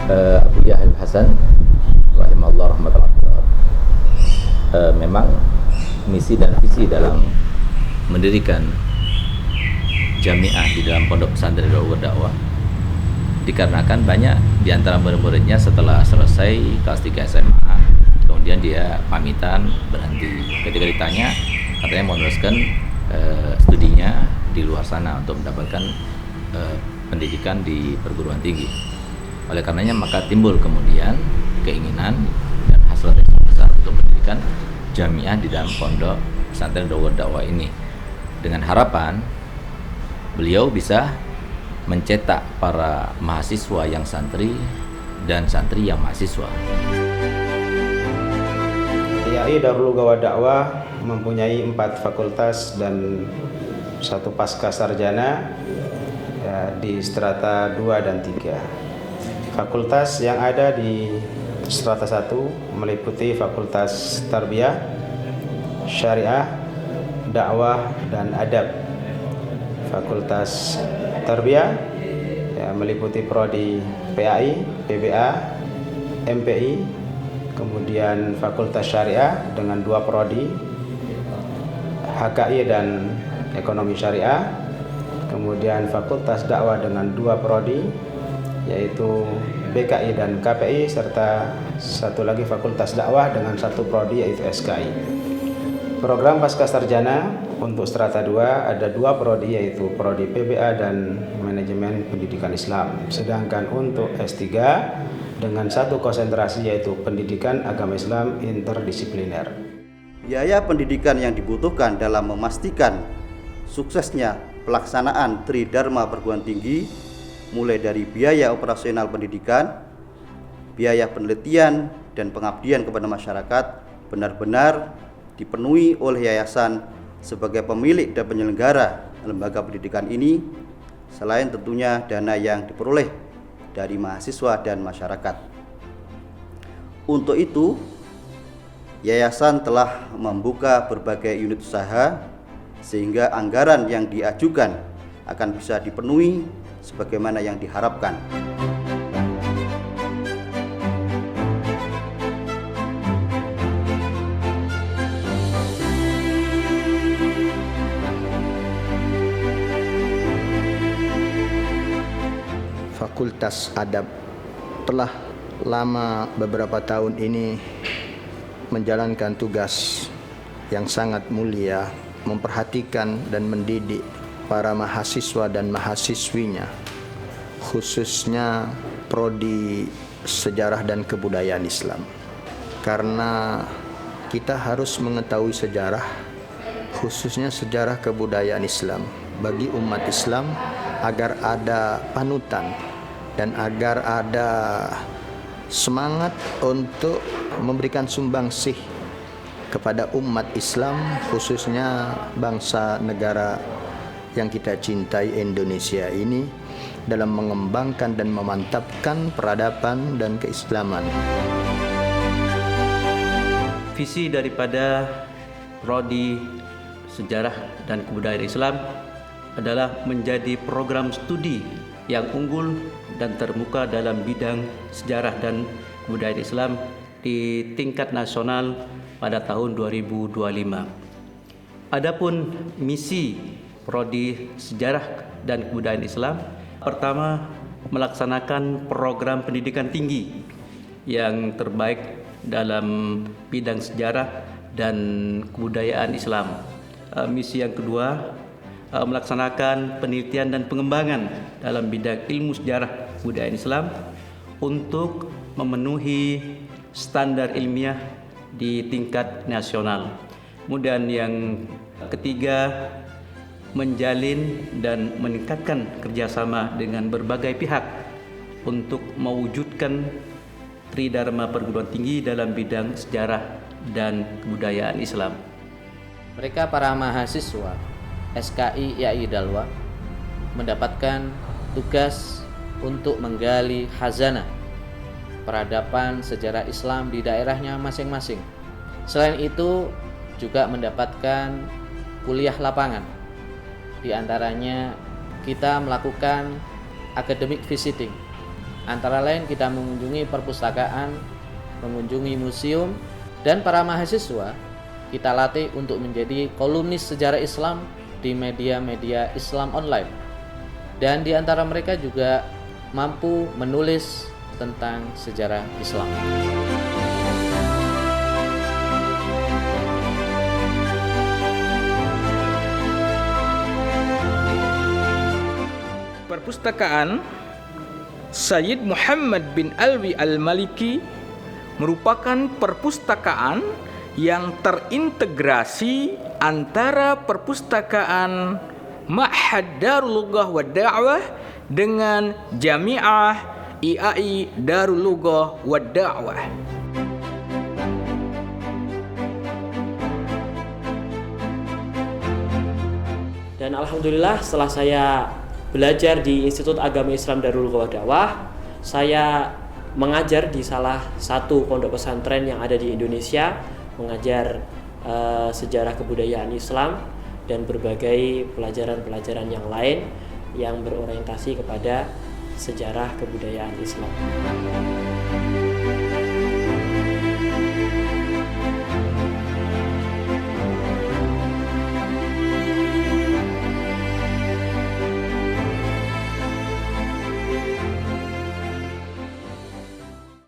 Abu Yahya Hasan rahimahullah rahmatullah. Memang misi dan visi dalam mendirikan jamiah di dalam pondok pesantren Darul Dakwah dikarenakan banyak di antara murid-muridnya setelah selesai kelas 3 SMA kemudian dia pamitan berhenti. Ketika ditanya katanya mau meneruskan studinya di luar sana untuk mendapatkan pendidikan di perguruan tinggi. Oleh karenanya maka timbul kemudian keinginan dan hasrat yang besar untuk mendirikan jamiah di dalam pondok pesantren Darul Dakwah ini dengan harapan beliau bisa mencetak para mahasiswa yang santri dan santri yang mahasiswa. IAI Darul Dakwah mempunyai 4 fakultas dan 1 pasca sarjana ya, di strata 2 dan 3. Fakultas yang ada di strata 1 meliputi Fakultas Tarbiyah, Syariah, Dakwah, dan Adab. Fakultas Tarbiyah ya, meliputi prodi PAI, PBA, MPI, kemudian Fakultas Syariah dengan 2 prodi, HKI dan Ekonomi Syariah, kemudian Fakultas Dakwah dengan 2 prodi yaitu BKI dan KPI, serta satu lagi Fakultas Dakwah dengan 1 prodi yaitu SKI. Program pasca sarjana untuk strata 2 ada 2 prodi yaitu prodi PBA dan Manajemen Pendidikan Islam. Sedangkan untuk S3 dengan 1 konsentrasi yaitu Pendidikan Agama Islam Interdisipliner. Biaya pendidikan yang dibutuhkan dalam memastikan suksesnya pelaksanaan Tridharma Perguruan Tinggi mulai dari biaya operasional pendidikan, biaya penelitian dan pengabdian kepada masyarakat benar-benar dipenuhi oleh yayasan sebagai pemilik dan penyelenggara lembaga pendidikan ini, selain tentunya dana yang diperoleh dari mahasiswa dan masyarakat. Untuk itu, yayasan telah membuka berbagai unit usaha sehingga anggaran yang diajukan akan bisa dipenuhi sebagaimana yang diharapkan. Fakultas Adab telah lama beberapa tahun ini menjalankan tugas yang sangat mulia, memperhatikan dan mendidik para mahasiswa dan mahasiswinya, khususnya prodi Sejarah dan Kebudayaan Islam. Karena kita harus mengetahui sejarah, khususnya sejarah kebudayaan Islam bagi umat Islam agar ada panutan dan agar ada semangat untuk memberikan sumbangsih kepada umat Islam, khususnya bangsa negara yang kita cintai Indonesia ini, dalam mengembangkan dan memantapkan peradaban dan keislaman. Visi daripada Prodi Sejarah dan Kebudayaan Islam adalah menjadi program studi yang unggul dan terbuka dalam bidang sejarah dan kebudayaan Islam di tingkat nasional pada tahun 2025. Adapun misi Prodi Sejarah dan Kebudayaan Islam, pertama, melaksanakan program pendidikan tinggi yang terbaik dalam bidang sejarah dan kebudayaan Islam. Misi yang kedua, melaksanakan penelitian dan pengembangan dalam bidang ilmu sejarah budaya Islam untuk memenuhi standar ilmiah di tingkat nasional. Kemudian yang ketiga, menjalin dan meningkatkan kerjasama dengan berbagai pihak untuk mewujudkan Tridharma Perguruan Tinggi dalam bidang sejarah dan kebudayaan Islam. Mereka para mahasiswa SKI IAI Dalwa mendapatkan tugas untuk menggali khazanah peradaban sejarah Islam di daerahnya masing-masing. Selain itu juga mendapatkan kuliah lapangan. Di antaranya kita melakukan academic visiting Antara lain kita mengunjungi perpustakaan, mengunjungi museum, dan para mahasiswa kita latih untuk menjadi kolumnis sejarah Islam di media-media Islam online. Dan di antara mereka juga mampu menulis tentang sejarah Islam. Perpustakaan Sayyid Muhammad bin Alwi Al-Maliki merupakan perpustakaan yang terintegrasi antara perpustakaan Ma'had Darul Lughah wa Da'wah dengan Jami'ah IAI Darul Lughah wa Da'wah. Dan alhamdulillah setelah saya belajar di Institut Agama Islam Darul Lughah wa Da'wah, saya mengajar di salah satu pondok pesantren yang ada di Indonesia, mengajar sejarah kebudayaan Islam dan berbagai pelajaran-pelajaran yang lain yang berorientasi kepada sejarah kebudayaan Islam.